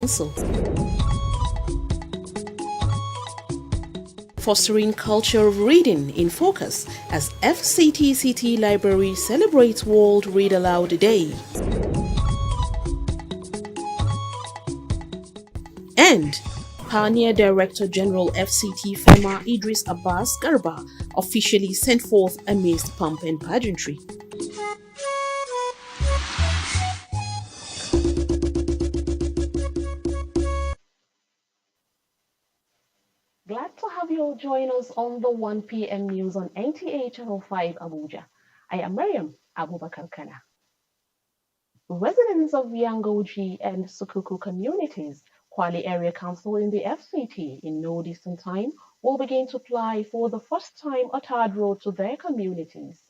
Council. Fostering culture of reading in focus as FCT City Library celebrates World Read Aloud Day. And Pioneer Director General FCT FEMA Idris Abbas Garba officially sent forth amidst pomp and pageantry. Glad to have you all join us on the 1 p.m. news on NTA Channel 5 Abuja. I am Mariam Abubakar Kana. Residents of Yangoji and Sukuku communities, Kwali Area Council in the FCT in no distant time, will begin to apply for the first time a tarred road to their communities.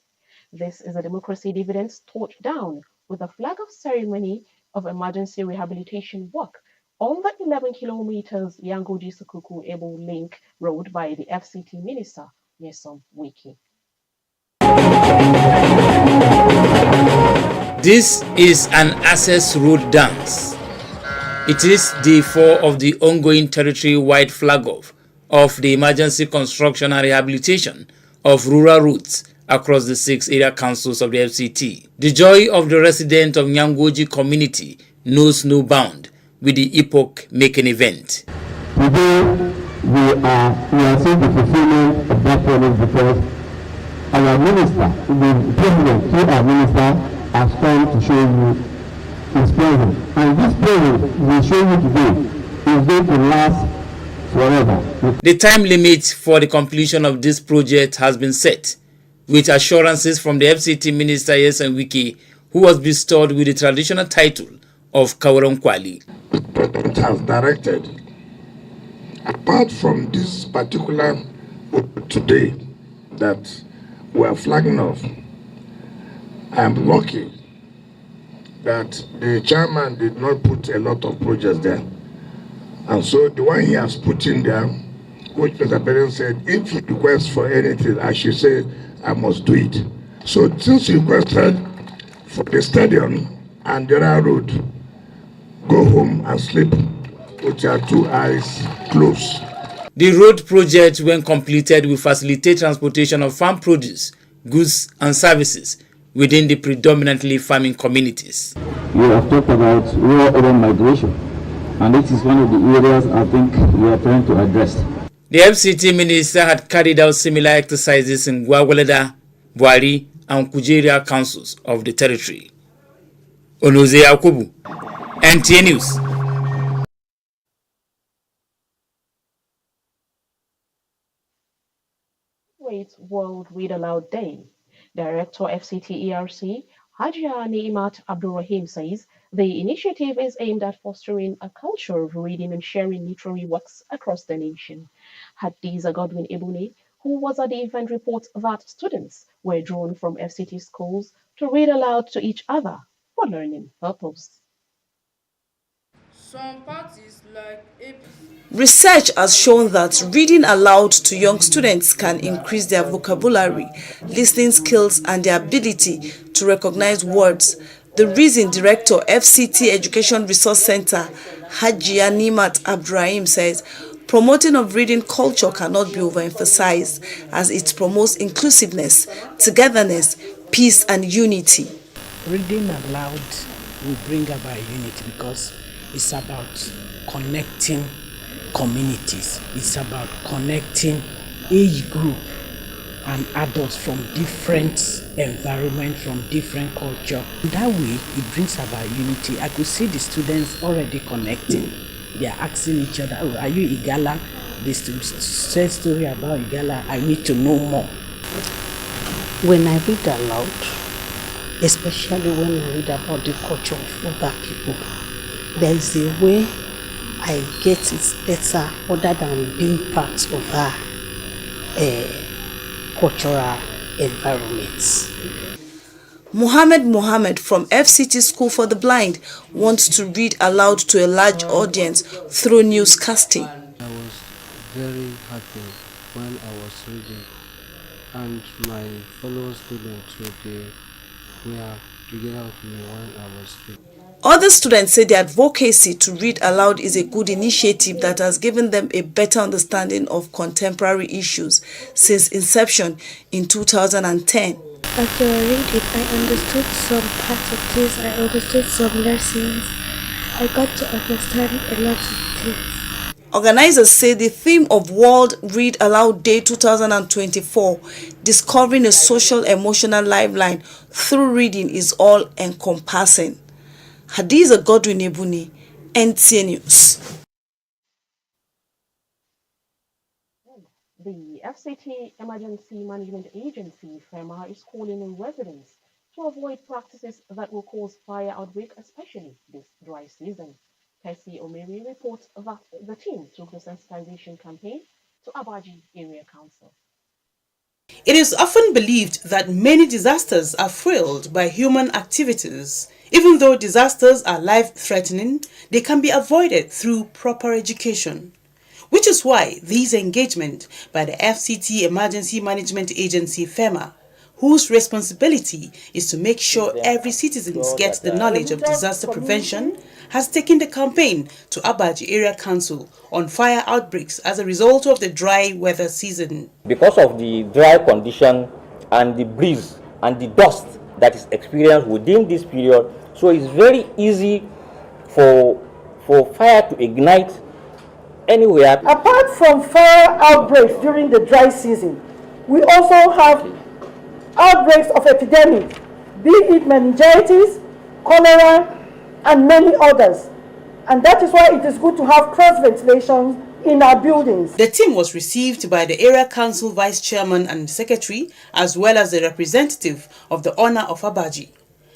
This is a democracy dividends torched down with a flag of ceremony of emergency rehabilitation work on the 11 kilometers Yangoji Sukuku Ebo Link Road by the FCT Minister, Nyesom Wiki. This is an access road dance. It is day 4 of the ongoing territory-wide flag-off of the emergency construction and rehabilitation of rural routes across the 6 area councils of the FCT. The joy of the residents of Nyangoji community knows no bound with the epoch-making event. Today, we are seeing the fulfillment of that promise because our minister, the president through our minister, has come to show you his presence. And this presence we show you today is going to last forever. The time limit for the completion of this project has been set, with assurances from the FCT Minister Nyesom Wiki, who was bestowed with the traditional title of Kawaron Kwali. The President has directed, apart from this particular today that we are flagging off, I am lucky that the chairman did not put a lot of projects there. And so the one he has put in there, which Mr. President said, if he requests for anything, I should say, I must do it. So since he requested for the stadium and the railroad, go home and sleep with your 2 eyes closed. The road project, when completed, will facilitate transportation of farm produce, goods and services within the predominantly farming communities. We have talked about rural urban migration, and it is one of the areas I think we are trying to address. The FCT minister had carried out similar exercises in Gwagwalada, Buari and Kujeria councils of the territory. Onoze Yakubu, NTA News. World Read Aloud Day. Director FCT ERC, Hajia Ni'imat Abdurrahim says the initiative is aimed at fostering a culture of reading and sharing literary works across the nation. Hadiza Godwin Ebuni, who was at the event, reports that students were drawn from FCT schools to read aloud to each other for learning purpose. Some parties like Research has shown that reading aloud to young students can increase their vocabulary, listening skills, and their ability to recognize words. The reason Director, FCT Education Resource Center, Hajia Nimat Abdurrahim says, promoting of reading culture cannot be overemphasized as it promotes inclusiveness, togetherness, peace, and unity. Reading aloud will bring about unity because it's about connecting communities. It's about connecting age group and adults from different environment, from different culture. That way, it brings about unity. I could see the students already connecting. They are asking each other, oh, are you Igala? They say story about Igala. I need to know more. When I read aloud, especially when I read about the culture of other people, there is a way I get it better other than being part of our cultural environments. Mohammed from FCT School for the Blind wants to read aloud to a large audience through newscasting. I was very happy when I was reading, and my fellow students were together with me when I was reading. Other students say the advocacy to read aloud is a good initiative that has given them a better understanding of contemporary issues since inception in 2010. After I read it, I understood some parts of this, I understood some lessons. I got to understand a lot of things. Organizers say the theme of World Read Aloud Day 2024, discovering a social emotional lifeline through reading, is all-encompassing. Hadiza Godwin Ebuni, NTA News. The FCT Emergency Management Agency, FEMA, is calling on residents to avoid practices that will cause fire outbreak, especially this dry season. Percy Omeri reports that the team took the sensitization campaign to Abuja Area Council. It is often believed that many disasters are fueled by human activities. Even though disasters are life-threatening, they can be avoided through proper education. Which is why this engagement by the FCT Emergency Management Agency FEMA, whose responsibility is to make sure every citizen gets the knowledge of disaster prevention, has taken the campaign to Abuja Area Council on fire outbreaks as a result of the dry weather season. Because of the dry condition and the breeze and the dust that is experienced within this period, so it's very easy for fire to ignite anywhere. Apart from fire outbreaks during the dry season, we also have outbreaks of epidemic, be it meningitis, cholera, and many others. And that is why it is good to have cross ventilation in our buildings. The team was received by the Area Council Vice Chairman and Secretary, as well as the representative of the owner of Abuja.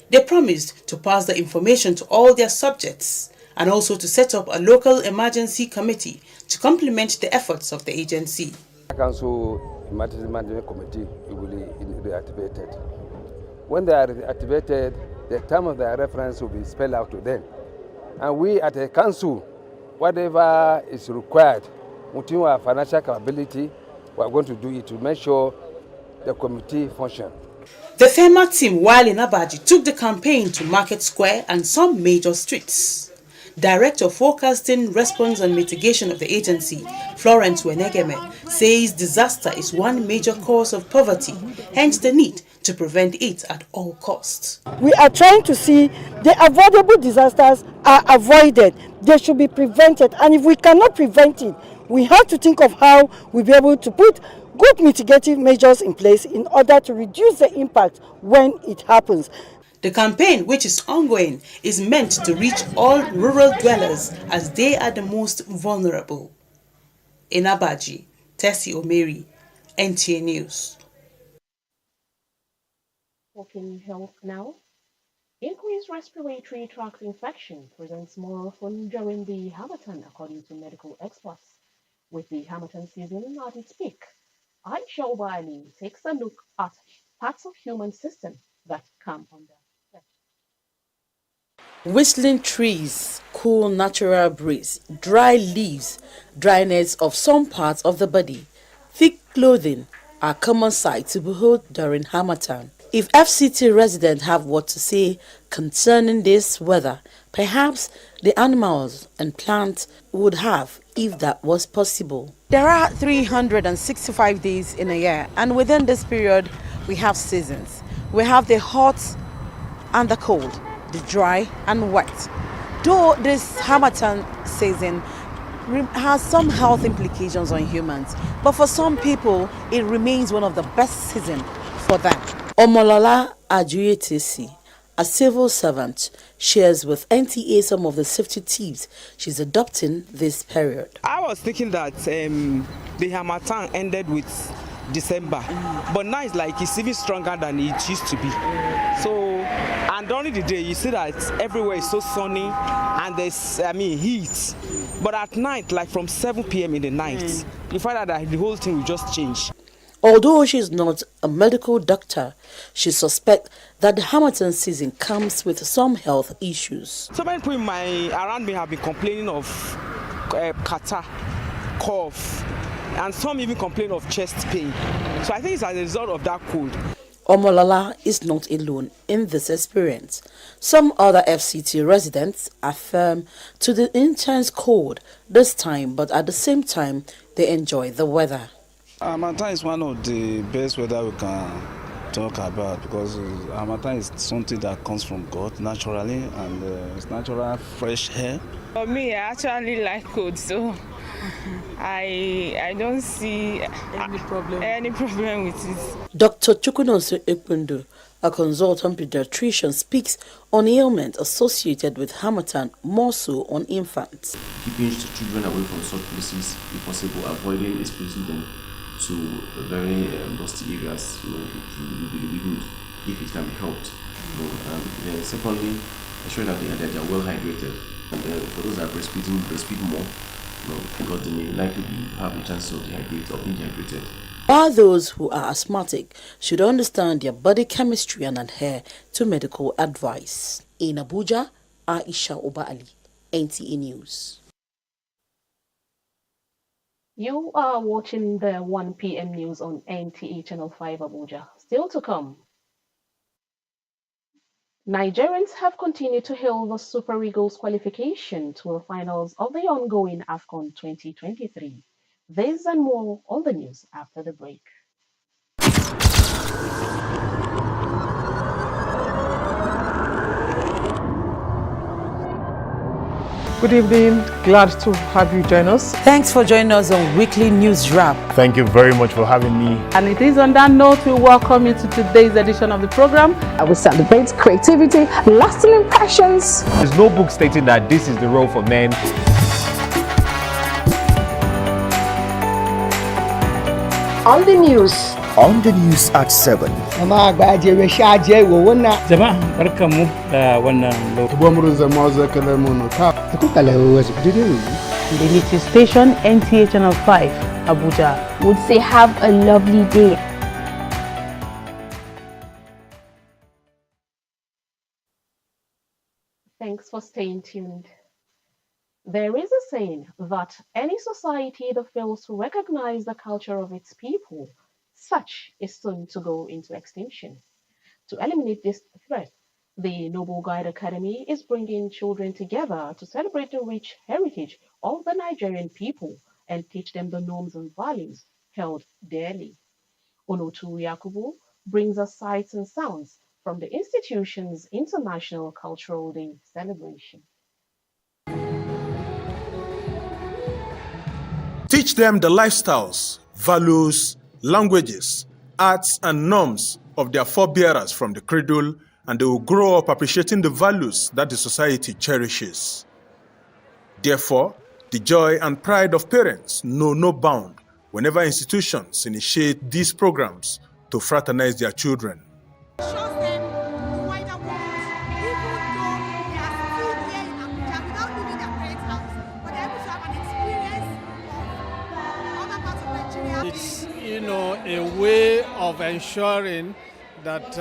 They promised to pass the information to all their subjects and also to set up a local emergency committee to complement the efforts of the agency. Council Emergency Management Committee will be reactivated. When they are reactivated, the time of their reference will be spelled out to them. And we at the council, whatever is required, within our financial capability, we are going to do it to make sure the committee functions. The FEMA team, while in Abuja, took the campaign to Market Square and some major streets. Director of Forecasting, Response and Mitigation of the agency, Florence Wenegeme, says disaster is one major cause of poverty, hence the need to prevent it at all costs. We are trying to see the avoidable disasters are avoided. They should be prevented. And if we cannot prevent it, we have to think of how we'll be able to put good mitigative measures in place in order to reduce the impact when it happens. The campaign, which is ongoing, is meant to reach all rural dwellers as they are the most vulnerable. In Abuja, Tessie Omeri, NTA News. Talking health now. Increased respiratory tract infection presents more often during the Harmattan, according to medical experts. With the Harmattan season at its peak, Aisha Obali takes a look at parts of human system that come under. Whistling trees, cool natural breeze, dry leaves, dryness of some parts of the body, thick clothing are common sights to behold during Harmattan. If FCT residents have what to say concerning this weather, perhaps the animals and plants would have if that was possible. There are 365 days in a year, and within this period we have seasons. We have the hot and the cold, the dry and wet. Though this Harmattan season has some health implications on humans, but for some people it remains one of the best seasons for them. Omolola Ajuyetesi, a civil servant, shares with NTA some of the safety tips she's adopting this period. I was thinking that the Harmattan ended with December, but now it's like it's even stronger than it used to be. So, and during the day you see that everywhere is so sunny and there's heat, but at night, like from 7 p.m. in the night, you find out that the whole thing will just change. Although she is not a medical doctor, she suspects that the Harmattan season comes with some health issues. So many people around me have been complaining of catarrh, cough, and some even complain of chest pain. So I think it's as a result of that cold. Omolala is not alone in this experience. Some other FCT residents affirm to the intense cold this time, but at the same time, they enjoy the weather. Harmattan is one of the best weather we can talk about because Harmattan is something that comes from God naturally and it's natural fresh air. For me, I actually like cold, so I don't see any problem with it. Dr. Chukwunonso Ekwendu, a consultant pediatrician, speaks on ailments associated with Harmattan, more so on infants. Keeping children away from such places, if possible, avoiding exposing them to very dusty areas, would be really good if it can be helped. Then secondly, ensure that they are well hydrated. And for those that are breastfeeding, breastfeed more, because they may likely have a chance of being dehydrated. While those who are asthmatic should understand their body chemistry and adhere to medical advice. In Abuja, Aisha Oba Ali, NTA News. You are watching the 1 p.m. news on NTA Channel 5 Abuja. Still to come. Nigerians have continued to hail the Super Eagles qualification to the finals of the ongoing AFCON 2023. This and more on the news after the break. Good evening. Glad to have you join us. Thanks for joining us on Weekly News Wrap. Thank you very much for having me. And it is on that note we welcome you to today's edition of the program. I will celebrate creativity, lasting impressions. There's no book stating that this is the role for men. On the news. On the news at 7. The latest station, NTA Channel 5, Abuja, would say have a lovely day. Thanks for staying tuned. There is a saying that any society that fails to recognize the culture of its people, such is soon to go into extinction. To eliminate this threat, the Noble Guide Academy is bringing children together to celebrate the rich heritage of the Nigerian people and teach them the norms and values held dearly. Onotu Yakubu brings us sights and sounds from the institution's International Cultural Day celebration. Teach them the lifestyles, values, languages, arts, and norms of their forebearers from the cradle, and they will grow up appreciating the values that the society cherishes. Therefore, the joy and pride of parents know no bound whenever institutions initiate these programs to fraternize their children. It's, a way of ensuring that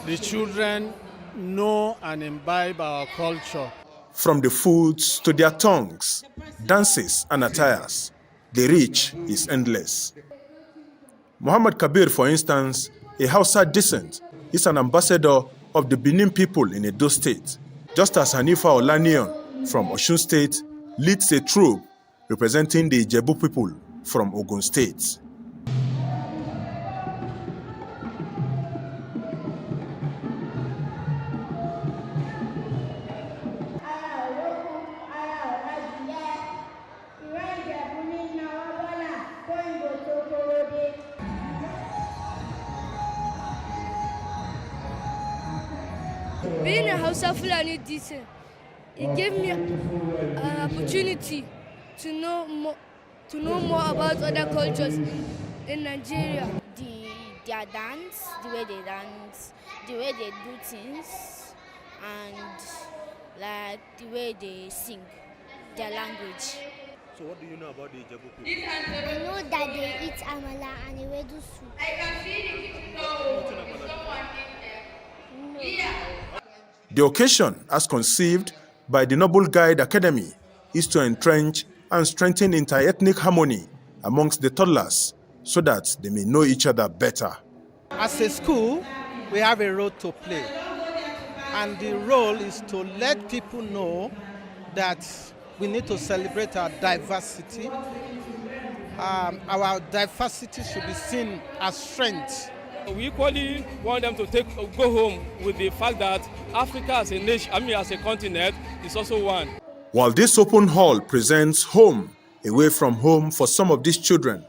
the children know and imbibe our culture. From the foods to their tongues, dances and attires, the reach is endless. Muhammad Kabir, for instance, a Hausa descent, is an ambassador of the Benin people in Edo State, just as Hanifa Olaniyan from Osun State leads a troop representing the Ijebu people from Ogun State. Being a Hausa Fulani decent, it gave me an opportunity to know more about other cultures in Nigeria. Their dance, the way they dance, the way they do things, and like the way they sing, their language. So what do you know about the Ijebu people? I know that they eat amala and ewedu soup. I can see The occasion, as conceived by the Noble Guide Academy, is to entrench and strengthen inter-ethnic harmony amongst the toddlers so that they may know each other better. As a school, we have a role to play. And the role is to let people know that we need to celebrate our diversity. Our diversity should be seen as strength. We equally want them to go home with the fact that Africa as a nation, as a continent, is also one. While this open hall presents home away from home for some of these children,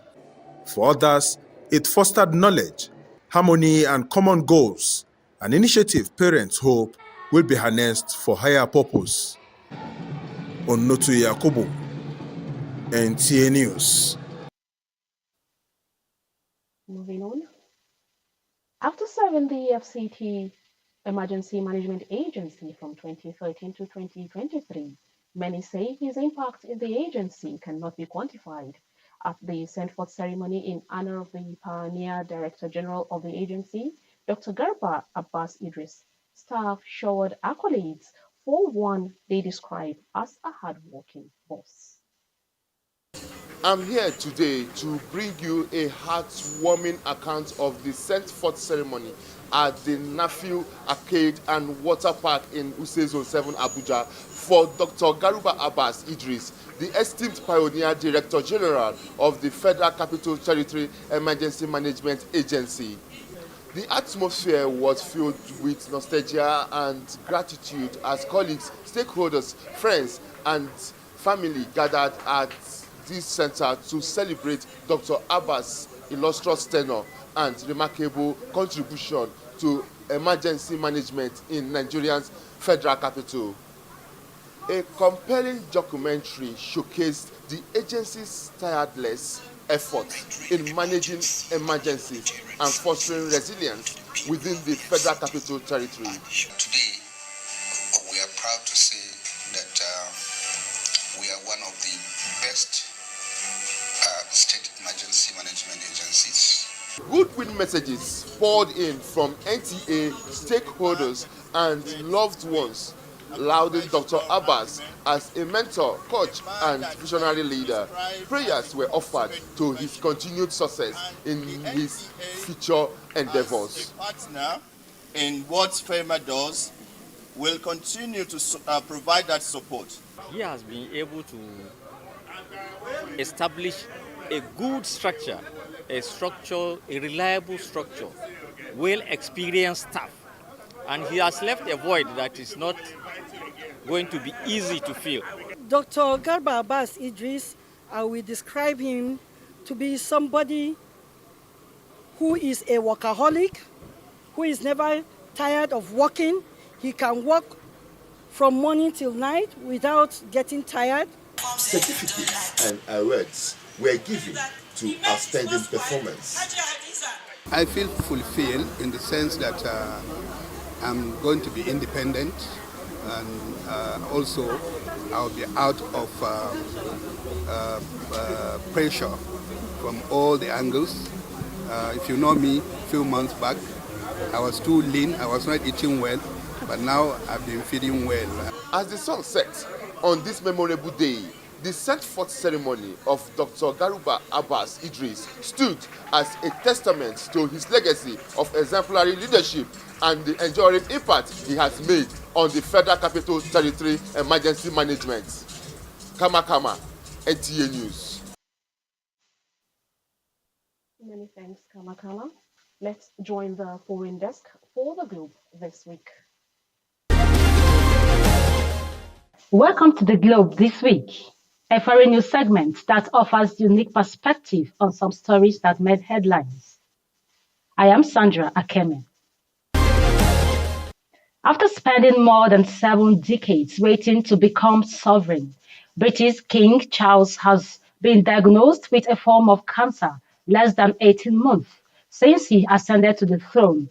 for others, it fostered knowledge, harmony, and common goals, an initiative parents hope will be harnessed for higher purpose. Onnotu Yakubu, NTA News. Moving on. After serving the FCT Emergency Management Agency from 2013 to 2023, many say his impact in the agency cannot be quantified. At the send-forth ceremony in honor of the pioneer Director General of the agency, Dr. Garba Abbas Idris, staff showered accolades for one they describe as a hardworking boss. I'm here today to bring you a heartwarming account of the sent-forth ceremony at the Nafiu Arcade and Water Park in Use Zone 7, Abuja, for Dr. Garuba Abbas Idris, the esteemed pioneer Director General of the Federal Capital Territory Emergency Management Agency. The atmosphere was filled with nostalgia and gratitude as colleagues, stakeholders, friends, and family gathered at this center to celebrate Dr. Abbas' illustrious tenure and remarkable contribution to emergency management in Nigeria's federal capital. A compelling documentary showcased the agency's tireless efforts in managing emergencies and fostering resilience within the federal capital territory. Today, we are proud to say that we are one of the best state emergency management agencies. Goodwill messages poured in from NTA, stakeholders, and loved ones, lauding Dr. Abbas as a mentor, coach, and visionary leader. Prayers were offered to his continued success in his future endeavors. As a partner in what FEMA does, will continue to provide that support. He has been able to establish a good structure, a reliable structure, well-experienced staff, and he has left a void that is not going to be easy to fill. Dr. Garba Abbas Idris, I will describe him to be somebody who is a workaholic, who is never tired of working. He can work from morning till night without getting tired. Certificates and awards were given to outstanding performance. I feel fulfilled in the sense that I'm going to be independent, and also I'll be out of pressure from all the angles. If you know me, a few months back, I was too lean, I was not eating well, but now I've been feeling well. As the sun set on this memorable day, the sent-forth ceremony of Dr. Garuba Abbas Idris stood as a testament to his legacy of exemplary leadership and the enduring impact he has made on the Federal Capital Territory emergency management. Kama, NTA News. Many thanks, Kama. Let's join the foreign desk for the Globe this week. Welcome to the Globe this week, a foreign news segment that offers unique perspective on some stories that made headlines. I am Sandra Akeme. After spending more than 7 decades waiting to become sovereign, British King Charles has been diagnosed with a form of cancer less than 18 months since he ascended to the throne.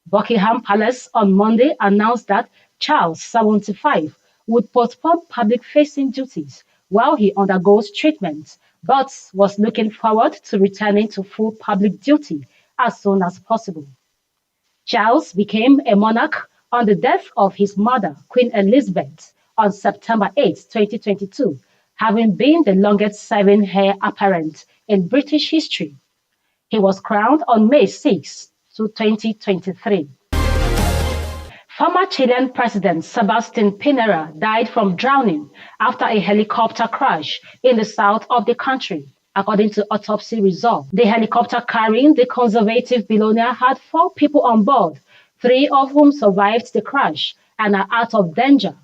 Buckingham Palace on Monday announced that Charles, 75, would postpone public-facing duties while he undergoes treatment, but was looking forward to returning to full public duty as soon as possible. Charles became a monarch on the death of his mother, Queen Elizabeth, on September 8, 2022, having been the longest-serving heir apparent in British history. He was crowned on May 6, to 2023. Former Chilean President Sebastián Piñera died from drowning after a helicopter crash in the south of the country, according to autopsy results. The helicopter carrying the conservative billionaire had 4 people on board, 3 of whom survived the crash and are out of danger,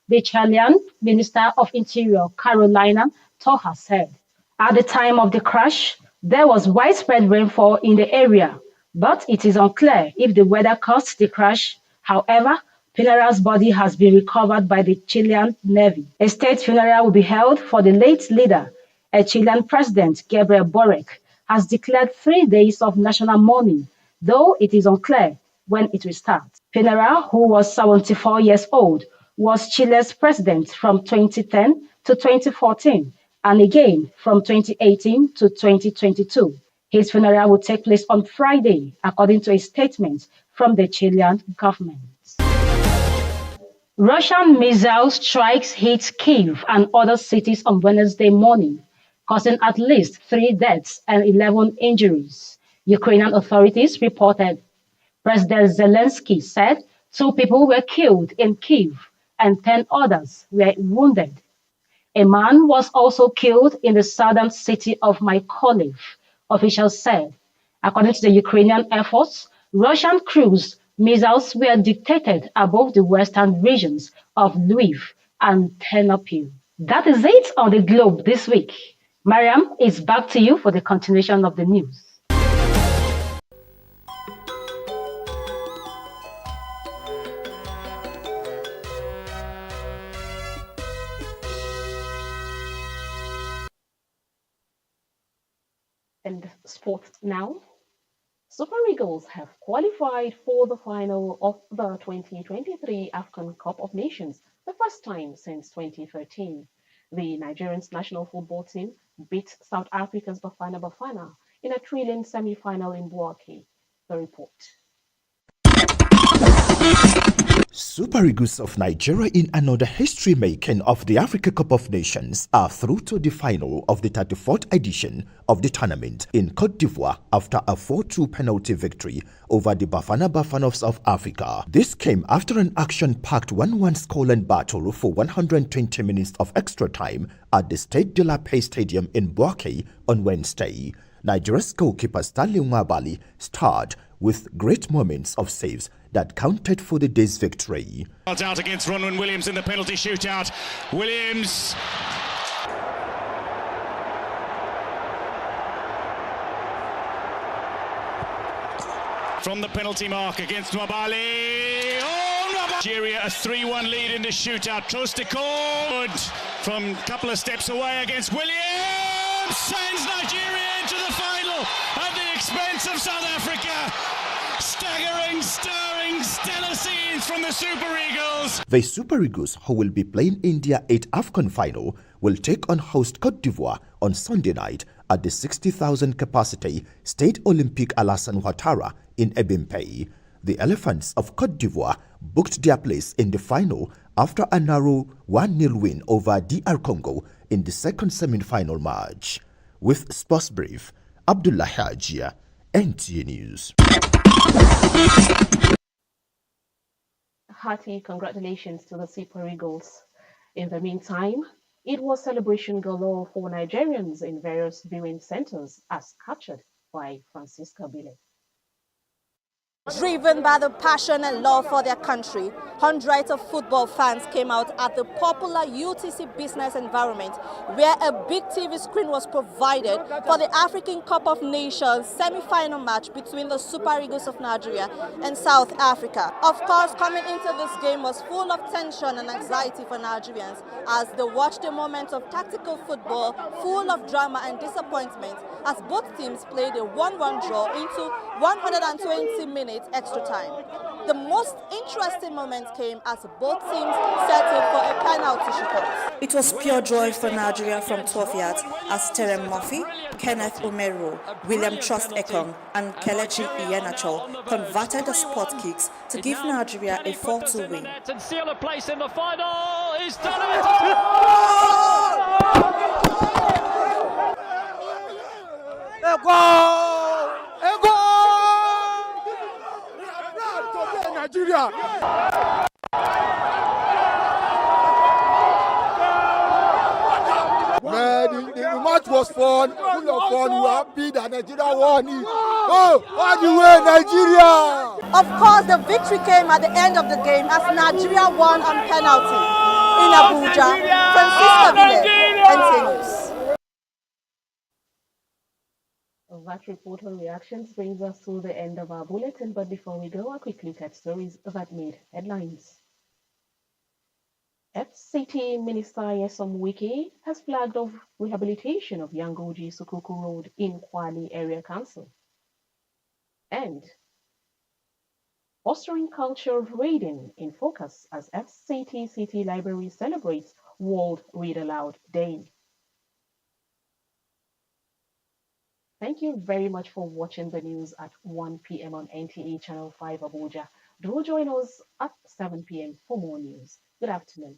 the Chilean Minister of Interior Carolina Toja said. At the time of the crash, there was widespread rainfall in the area, but it is unclear if the weather caused the crash. However, Piñera's body has been recovered by the Chilean Navy. A state funeral will be held for the late leader. A Chilean president, Gabriel Boric, has declared 3 days of national mourning, though it is unclear when it will start. Piñera, who was 74 years old, was Chile's president from 2010 to 2014 and again from 2018 to 2022. His funeral will take place on Friday, according to a statement from the Chilean government. Russian missile strikes hit Kyiv and other cities on Wednesday morning, causing at least 3 deaths and 11 injuries, Ukrainian authorities reported. President Zelensky said 2 people were killed in Kyiv and 10 others were wounded. A man was also killed in the southern city of Mykolaiv, officials said. According to the Ukrainian Air Force, Russian cruise missiles were detected above the western regions of Lviv and Ternopil. That is it on the globe this week. Mariam, it's back to you for the continuation of the news. And sports now. Super Eagles have qualified for the final of the 2023 African Cup of Nations, the first time since 2013. The Nigerian national football team beat South Africa's Bafana Bafana in a thrilling semi-final in Bouake. The report. Super Eagles of Nigeria, in another history-making of the Africa Cup of Nations, are through to the final of the 34th edition of the tournament in Cote d'Ivoire after a 4-2 penalty victory over the Bafana Bafana of South Africa. This came after an action-packed 1-1 scoreline battle for 120 minutes of extra time at the Stade de la Paix Stadium in Bouake on Wednesday. Nigeria's goalkeeper Stanley Nwabali starred with great moments of saves that counted for the day's victory. Out against Ronwen Williams in the penalty shootout. Williams. From the penalty mark against Nwabali. Oh, Nwabali! Nigeria a 3-1 lead in the shootout. Trostikod from a couple of steps away against Williams. Sends Nigeria into the final at the expense of South Africa. Staggering, stirring, stellar scenes from the Super Eagles. The Super Eagles, who will be playing in their 8th AFCON final, will take on host Cote d'Ivoire on Sunday night at the 60,000 capacity Stade Olympique Alassane Ouattara in Ebimpe. The Elephants of Cote d'Ivoire booked their place in the final after a narrow 1-0 win over DR Congo in the second semi-final match. With Sports Brief, Abdullah Hajia, NTA News. Hearty congratulations to the Super Eagles. In the meantime, it was celebration galore for Nigerians in various viewing centers as captured by Francisca Bile. Driven by the passion and love for their country, hundreds of football fans came out at the popular UTC business environment, where a big TV screen was provided for the African Cup of Nations semi-final match between the Super Eagles of Nigeria and South Africa. Of course, coming into this game was full of tension and anxiety for Nigerians as they watched a moment of tactical football full of drama and disappointment as both teams played a 1-1 draw into 120 minutes extra time. The most interesting moment came as both teams settled for a penalty shootout. It was pure joy for Nigeria from 12 yards as Terem Murphy, Kenneth Omeru, William Trust Ekong and Kelechi Iheanacho converted the spot kicks to give Nigeria a 4-2 win. And seal a place in the final. He's done it! Man, the match was fun, full of fun. We were happy that Nigeria won it. Oh, all the way, Nigeria! Of course, the victory came at the end of the game as Nigeria won on penalty. In Abuja, Francisca Ville, NTA News. That report on reactions brings us to the end of our bulletin, but before we go, a quick look at stories that made headlines. FCT Minister Yesom Wike has flagged off rehabilitation of Yangoji Sukuku Road in Kwali Area Council. And fostering culture of reading in focus as FCT City Library celebrates World Read Aloud Day. Thank you very much for watching the news at 1 p.m. on NTA Channel 5 Abuja. Do join us at 7 p.m. for more news. Good afternoon.